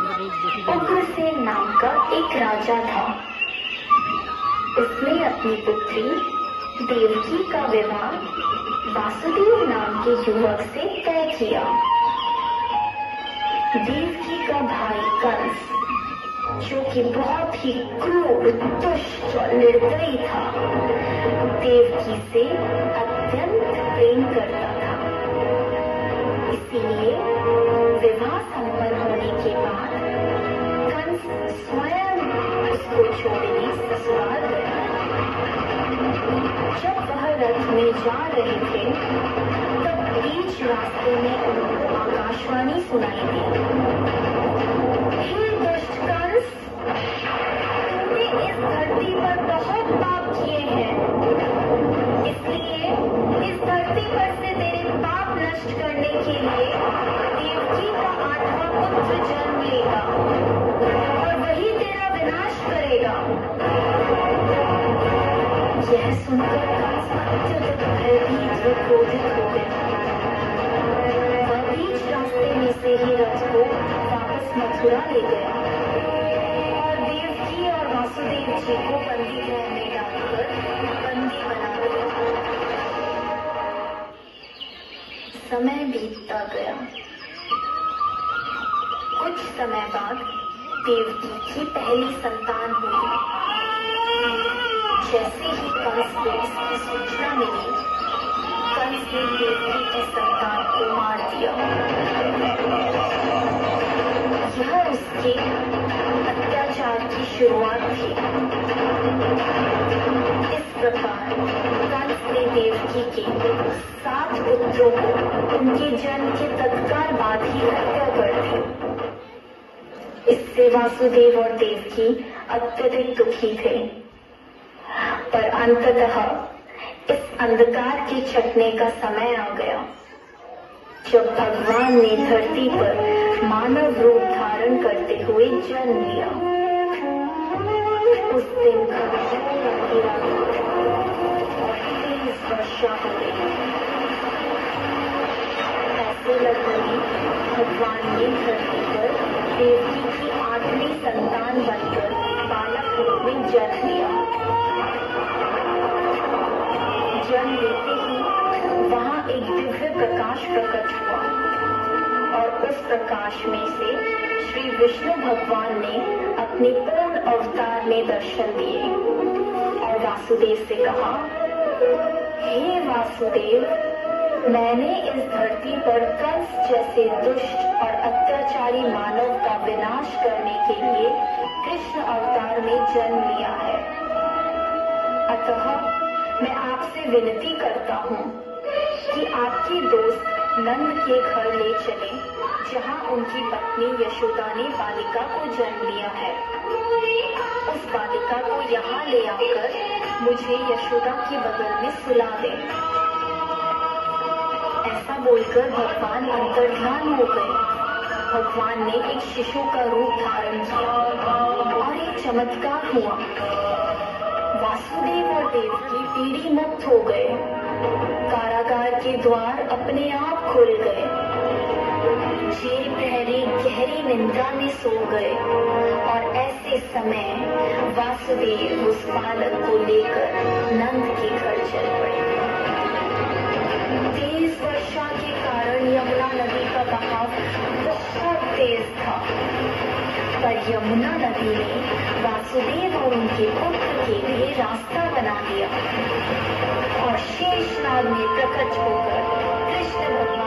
उग्रसेन नाम का एक राजा था। उसने अपनी पुत्री देवकी का विवाह वासुदेव नाम के युवक से तय किया। देवकी का भाई कंस, जो कि बहुत ही क्रूर, दुष्ट और निर्दयी था, देवकी से अत्यंत प्रेम करता था। इसीलिए विवाह संपन्न होने के बाद कंस स्वयं उसको छोड़ने ससुराल गया। जब वह रथ में जा रहे थे तब बीच रास्ते में उनको आकाशवाणी सुनाई दी। हे दुष्ट कंस, तूने इस धरती पर बहुत पाप किए हैं, इसलिए इस धरती पर से तेरे पाप नष्ट करने के लिए देवकी का 8वां पुत्र जन्म लेगा और वही तेरा विनाश करेगा। यह सुनकर कंस अत्यधिक भयभीत व क्रोधित हो गया। वह बीच रास्ते में से ही रथ को वापस मथुरा ले गया और देवकी और वासुदेव जी को बंदी गृह में डालकर बंदी बना दिया। समय बीतता गया। कुछ समय बाद देवकी की पहली संतान हुई। जैसे ही कंस को इसकी सूचना मिली, कंस ने देवकी की संतान को मार दिया। यह उसके अत्याचार की शुरुआत थी। इस प्रकार कंस ने देवकी के 7 पुत्रों को उनके जन्म के तत्काल बाद ही हत्या कर दी। इससे वासुदेव और देवकी अत्यधिक दुखी थे। पर अंततः इस अंधकार के छटने का समय आ गया, जब भगवान ने धरती पर मानव रूप धारण करते हुए जन्म लिया। उस दिन अंधेरा तेज वर्षा हो गई। ऐसे लगभग भगवान ने धरती पर देवकी की 8वीं संतान बनकर बालक रूप में जन्म लिया। जन्म लेते ही वहां एक दिव्य प्रकाश प्रकट हुआ और उस प्रकाश में से श्री विष्णु भगवान ने अपने पूर्ण अवतार में दर्शन दिए और वासुदेव से कहा, हे वासुदेव, मैंने इस धरती पर कंस जैसे दुष्ट और अत्याचारी मानव का विनाश करने के लिए कृष्ण अवतार में जन्म लिया है। अतः मैं आपसे विनती करता हूँ कि आपके दोस्त नंद के घर ले चले, जहाँ उनकी पत्नी यशोदा ने बालिका को जन्म लिया है। उस बालिका को यहाँ ले आकर मुझे यशोदा के बगल में सुला दें। ऐसा बोलकर भगवान अंतर्ध्यान हो गए। भगवान ने एक शिशु का रूप धारण किया और एक चमत्कार हुआ। वासुदेव और देवकी पीढ़ी मुक्त हो गए। कारागार के द्वार अपने आप खुल गए। जेल प्रहरी गहरी निंद्रा में सो गए और ऐसे समय वासुदेव उस बालक को लेकर नंद के घर चल पड़े। तेज वर्षा के कारण यमुना नदी का बहाव बहुत तेज था, पर यमुना नदी ने वासुदेव और उनके पुत्र के लिए रास्ता बना दिया और शेषनाग में प्रकट होकर कृष्ण